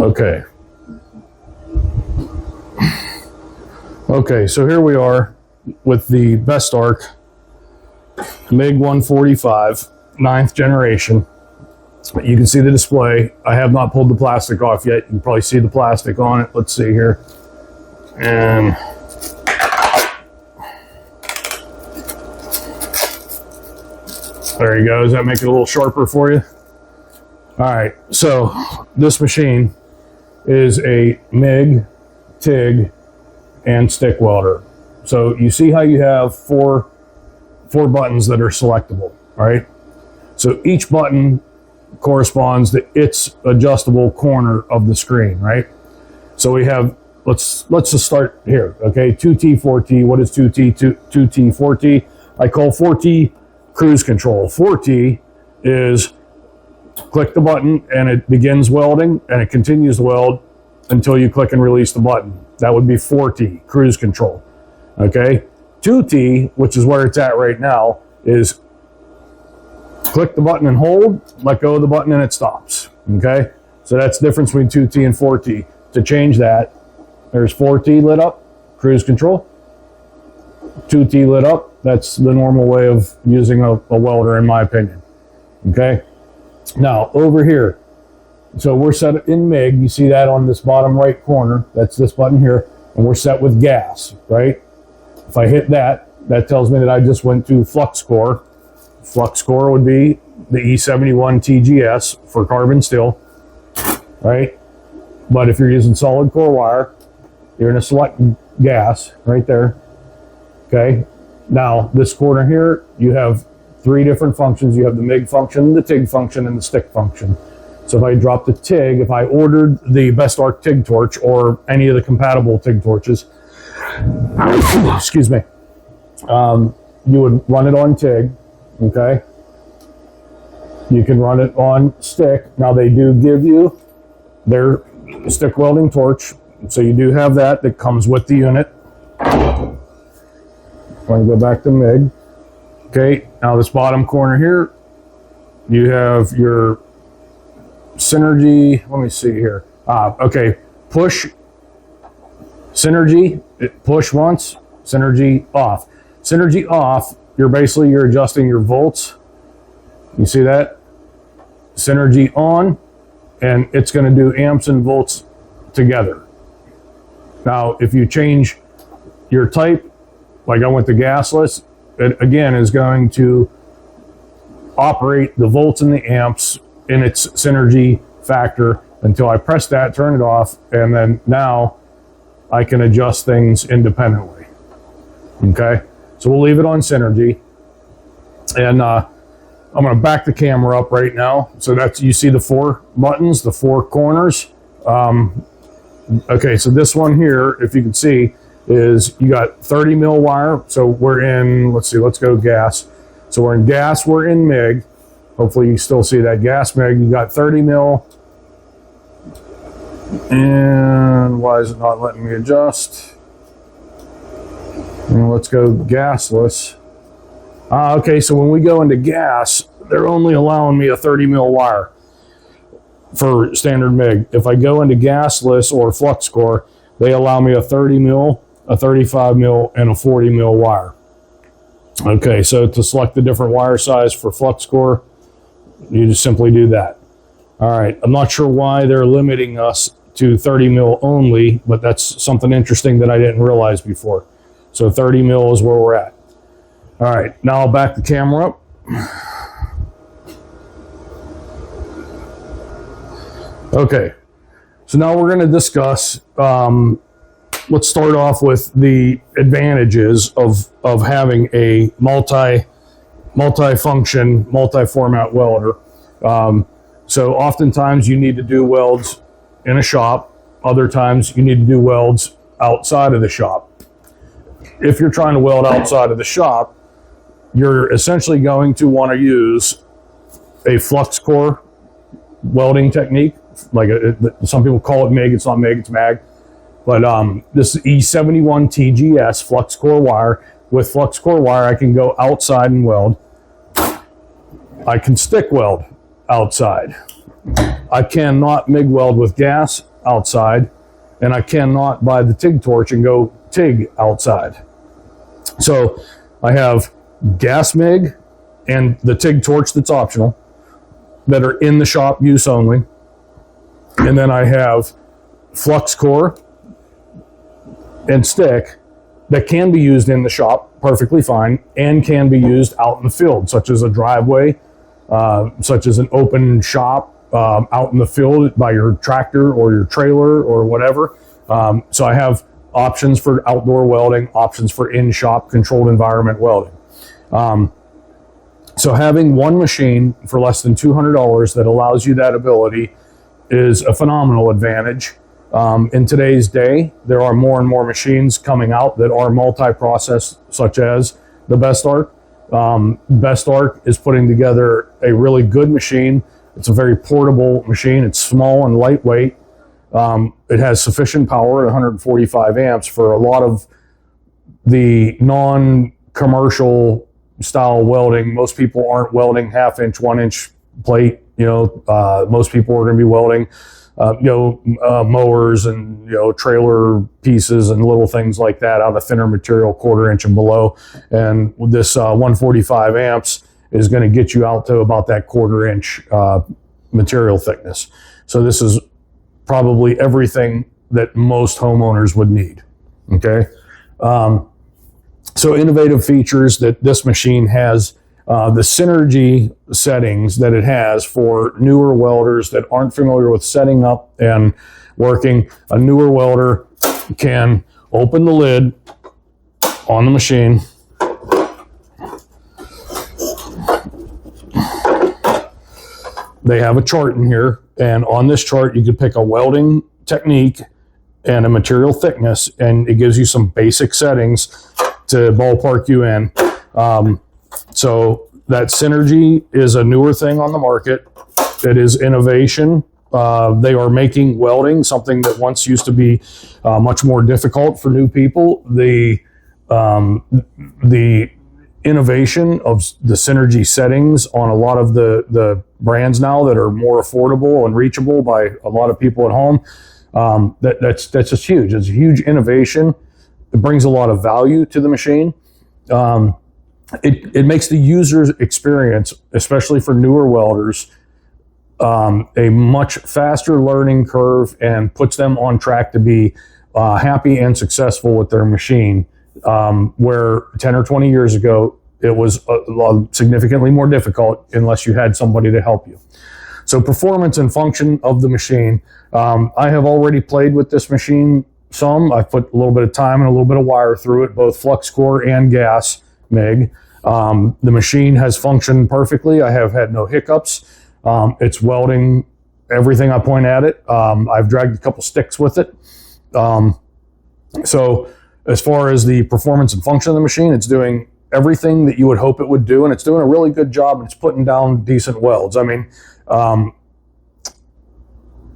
Okay. Okay, so here we are with the BestArc MIG 145, 9th generation. You can see the display. I have not pulled the plastic off yet. You can probably see the plastic on it. Let's see here. And there you go. Does that make it a little sharper for you? All right, so this machine is a MIG, TIG, and stick welder. So you see how you have four buttons that are selectable, right? So each button corresponds to its adjustable corner of the screen, right? So we have, let's just start here, okay? 2T, 4T, what is 2T, 2T, 4T? I call 4T cruise control. 4T is click the button and it begins welding and it continues to weld until you click and release the button. That would be 4T, cruise control, okay? 2T, which is where it's at right now, is click the button and hold, let go of the button and it stops, okay? So that's the difference between 2T and 4T. To change that, there's 4T lit up, cruise control. 2T lit up, that's the normal way of using a welder in my opinion, okay? Now, over here, so we're set in MIG, you see that on this bottom right corner, that's this button here, and we're set with gas, right? If I hit that, that tells me that I just went to Flux core. Flux core would be the E71 TGS for carbon steel, right? But if you're using solid core wire, you're going to select gas right there, okay? Now, this corner here, you have three different functions. You have the MIG function, the TIG function, and the stick function. So if I drop the TIG, if I ordered the BestArc TIG torch or any of the compatible TIG torches, excuse me, you would run it on TIG, okay? You can run it on stick. Now they do give you their stick welding torch, so you do have that comes with the unit. I'm going to go back to MIG. Okay, now this bottom corner here, you have your synergy. Let me see here. Okay, push, synergy, push once, synergy off. Synergy off, you're adjusting your volts. You see that? Synergy on, and it's going to do amps and volts together. Now, if you change your type, like I went to gasless, it again is going to operate the volts and the amps in its synergy factor until I press that, turn it off, and then now I can adjust things independently. Okay, so we'll leave it on synergy, and I'm going to back the camera up right now. So that's, you see the four buttons, the four corners. Okay, so this one here, if you can see, is you got 30 mil wire. So we're in, let's see, let's go gas. So we're in gas, we're in MIG. Hopefully you still see that gas MIG. You got 30 mil. And why is it not letting me adjust? And let's go gasless. Okay, so when we go into gas, they're only allowing me a 30 mil wire for standard MIG. If I go into gasless or flux core, they allow me a 30 mil, a 35 mil, and a 40 mil wire. Okay, so to select the different wire size for flux core, you just simply do that. All right, I'm not sure why they're limiting us to 30 mil only, but that's something interesting that I didn't realize before. So 30 mil is where we're at. All right, now I'll back the camera up. Okay, so now we're going to discuss, let's start off with the advantages of having a multi-function, multi-format welder. So oftentimes you need to do welds in a shop. Other times you need to do welds outside of the shop. If you're trying to weld outside of the shop, you're essentially going to want to use a flux core welding technique. Like some people call it MIG, it's not MIG, it's MAG. But this is E71 TGS flux core wire. With flux core wire, I can go outside and weld. I can stick weld outside. I cannot MIG weld with gas. outside, and I cannot buy the TIG torch and go TIG outside. So I have gas MIG and the TIG torch that's optional that are in the shop use only. And then I have flux core and stick that can be used in the shop perfectly fine and can be used out in the field, such as a driveway, such as an open shop out in the field by your tractor or your trailer or whatever. So I have options for outdoor welding, options for in-shop controlled environment welding. So having one machine for less than $200 that allows you that ability is a phenomenal advantage. In today's day, there are more and more machines coming out that are multi-process, such as the BestArc. BestArc is putting together a really good machine. It's a very portable machine. It's small and lightweight. It has sufficient power at 145 amps for a lot of the non-commercial style welding. Most people aren't welding half-inch, 1-inch plate. Most people are going to be welding, mowers and trailer pieces and little things like that out of thinner material, 1/4 inch and below. And this 145 amps is going to get you out to about that 1/4 inch material thickness. So this is probably everything that most homeowners would need. Okay. So innovative features that this machine has, the synergy settings that it has for newer welders that aren't familiar with setting up and working. A newer welder can open the lid on the machine, they have a chart in here, and on this chart you can pick a welding technique and a material thickness, and it gives you some basic settings to ballpark you in. So that synergy is a newer thing on the market. It is innovation. They are making welding something that once used to be much more difficult for new people. The innovation of the synergy settings on a lot of the brands now that are more affordable and reachable by a lot of people at home, that's just huge. It's a huge innovation. It brings a lot of value to the machine. It makes the user's experience, especially for newer welders, a much faster learning curve and puts them on track to be happy and successful with their machine. Where 10 or 20 years ago, it was significantly more difficult unless you had somebody to help you. So performance and function of the machine. I have already played with this machine some. I've put a little bit of time and a little bit of wire through it, both flux core and gas MIG. The machine has functioned perfectly. I have had no hiccups. It's welding everything I point at it. I've dragged a couple sticks with it. So as far as the performance and function of the machine, it's doing everything that you would hope it would do, and it's doing a really good job, and it's putting down decent welds. I mean,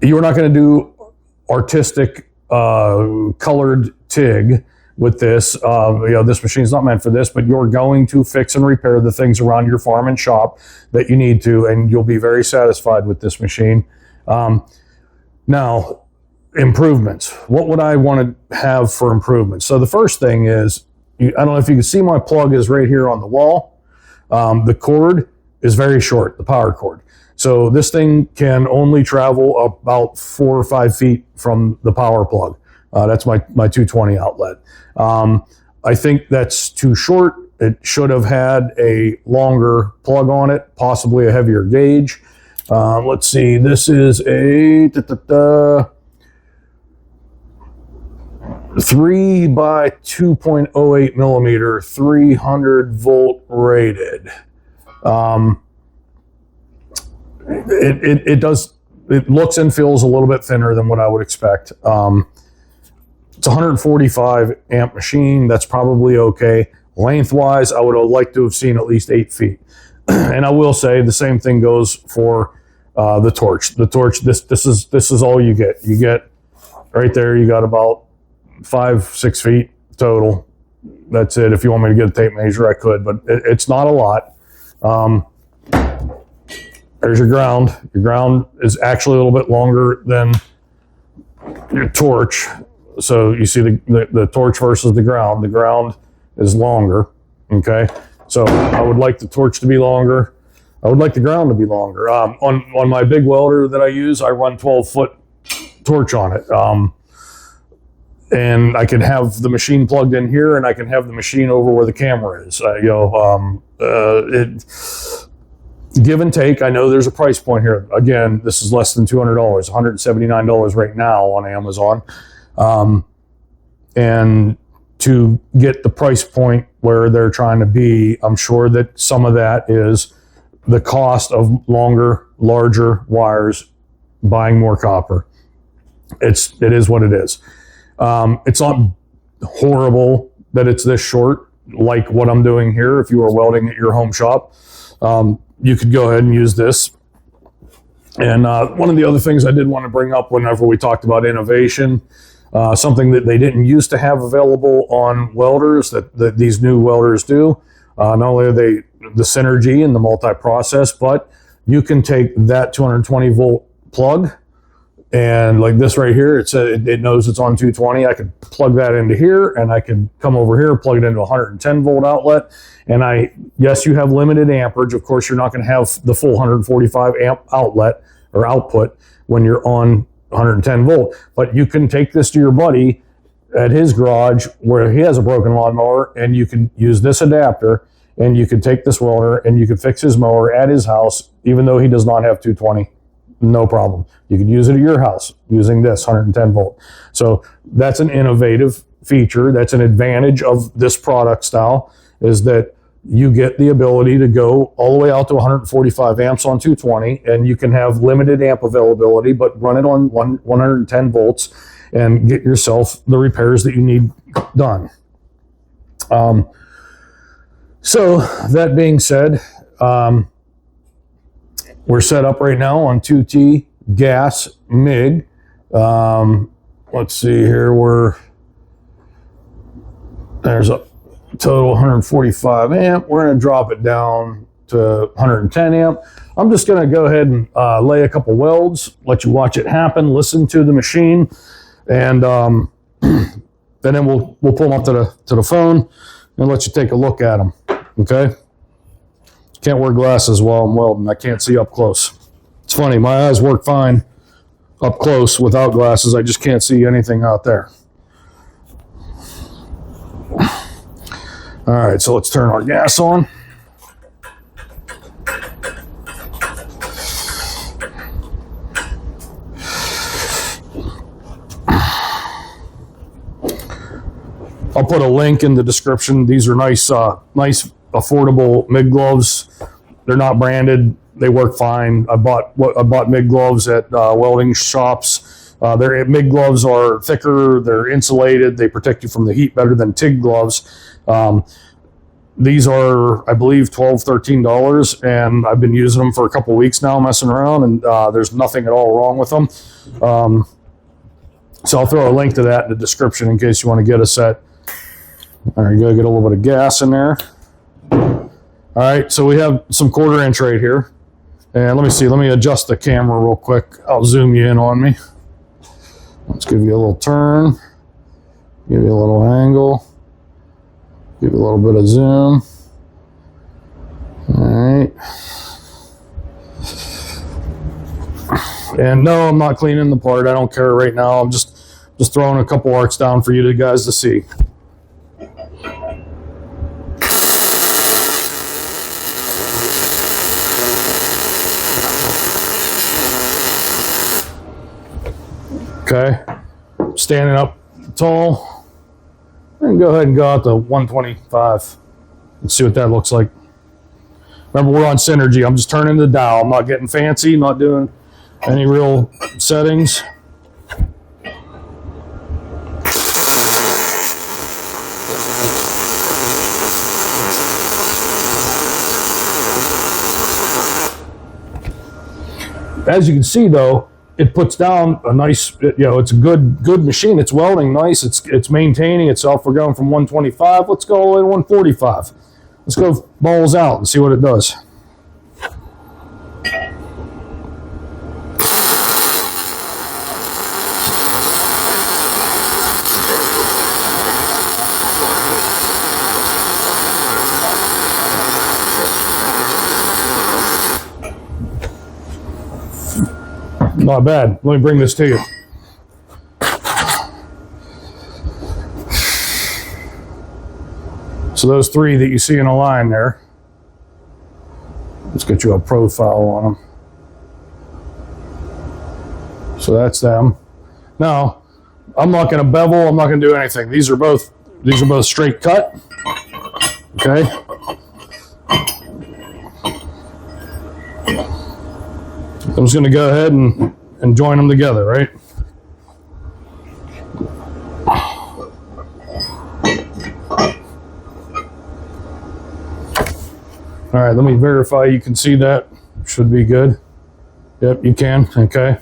you're not going to do artistic colored TIG with this. This machine's not meant for this, but you're going to fix and repair the things around your farm and shop that you need to, and you'll be very satisfied with this machine. Now, improvements. What would I want to have for improvements? So the first thing is, I don't know if you can see, my plug is right here on the wall. The cord is very short, the power cord. So this thing can only travel about 4 or 5 feet from the power plug. That's my 220 outlet. I think that's too short. It should have had a longer plug on it, possibly a heavier gauge. Let's see, this is a 3 by 2.08 millimeter, 300 volt rated. It looks and feels a little bit thinner than what I would expect. It's a 145 amp machine. That's probably okay. Lengthwise, I would have liked to have seen at least 8 feet. And I will say the same thing goes for the torch. The torch, this is all you get. You get right there, you got about 5-6 feet total. That's it. If you want me to get a tape measure, I could, but it's not a lot. There's your ground. Your ground is actually a little bit longer than your torch. So you see the torch versus the ground. The ground is longer, okay? So I would like the torch to be longer. I would like the ground to be longer. On my big welder that I use, I run 12-foot torch on it. And I can have the machine plugged in here, and I can have the machine over where the camera is. Give and take. I know there's a price point here. Again, this is less than $200, $179 right now on Amazon. And to get the price point where they're trying to be, I'm sure that some of that is the cost of longer, larger wires, buying more copper. It is what it is. It's not horrible that it's this short, like what I'm doing here. If you were welding at your home shop, you could go ahead and use this. And one of the other things I did want to bring up whenever we talked about innovation, something that they didn't used to have available on welders that these new welders do. Not only are they the synergy and the multi-process, but you can take that 220 volt plug, and like this right here, it knows it's on 220. I could plug that into here, and I could come over here, plug it into a 110 volt outlet. And yes, you have limited amperage. Of course, you're not going to have the full 145 amp outlet or output when you're on 110 volt. But you can take this to your buddy at his garage where he has a broken lawnmower, and you can use this adapter, and you can take this welder and you can fix his mower at his house, even though he does not have 220. No problem. You can use it at your house using this 110 volt. So that's an innovative feature. That's an advantage of this product style, is that you get the ability to go all the way out to 145 amps on 220, and you can have limited amp availability, but run it on 110 volts and get yourself the repairs that you need done. So that being said, we're set up right now on 2T gas MIG. Let's see here. There's a total 145 amp. We're going to drop it down to 110 amp. I'm just going to go ahead and lay a couple welds, let you watch it happen, listen to the machine, and then we'll pull them up to the phone and let you take a look at them. Okay. Can't wear glasses while I'm welding. I can't see up close. It's funny, my eyes work fine up close without glasses. I just can't see anything out there. All right, so let's turn our gas on. I'll put a link in the description. These are nice affordable MIG gloves. They're not branded. They work fine. I bought MIG gloves at welding shops. Their MIG gloves are thicker. They're insulated. They protect you from the heat better than TIG gloves. These are, I believe, $12, $13, and I've been using them for a couple weeks now, messing around, and there's nothing at all wrong with them. So I'll throw a link to that in the description in case you want to get a set. There you go. Get a little bit of gas in there. All right, so we have some 1/4 inch right here. And let me see, let me adjust the camera real quick. I'll zoom you in on me. Let's give you a little turn. Give you a little angle. Give you a little bit of zoom. All right. And no, I'm not cleaning the part. I don't care right now. I'm just throwing a couple arcs down for you guys to see. Okay, standing up tall, and go ahead and go out to 125. Let's see what that looks like. Remember, we're on Synergy. I'm just turning the dial. I'm not getting fancy, not doing any real settings. As you can see, though, it puts down a nice, it's a good machine. It's welding nice. It's maintaining itself. We're going from 125. Let's go all the way to 145. Let's go balls out and see what it does. Not bad. Let me bring this to you. So those three that you see in a line there, let's get you a profile on them. So that's them. Now, I'm not going to bevel. I'm not going to do anything. These are both straight cut. Okay. I'm just going to go ahead and join them together, right? All right, let me verify you can see that. Should be good. Yep, you can. Okay.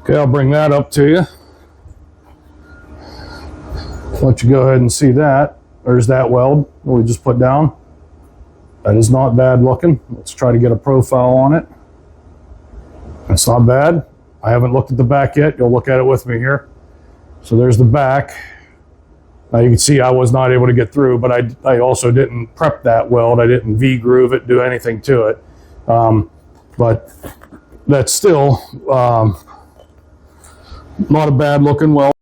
Okay, I'll bring that up to you. Let you go ahead and see that. There's that weld that we just put down. That is not bad looking. Let's try to get a profile on it. That's not bad. I haven't looked at the back yet. You'll look at it with me here. So there's the back. Now you can see I was not able to get through, but I also didn't prep that weld. I didn't V-groove it, do anything to it. But that's still not a bad looking weld.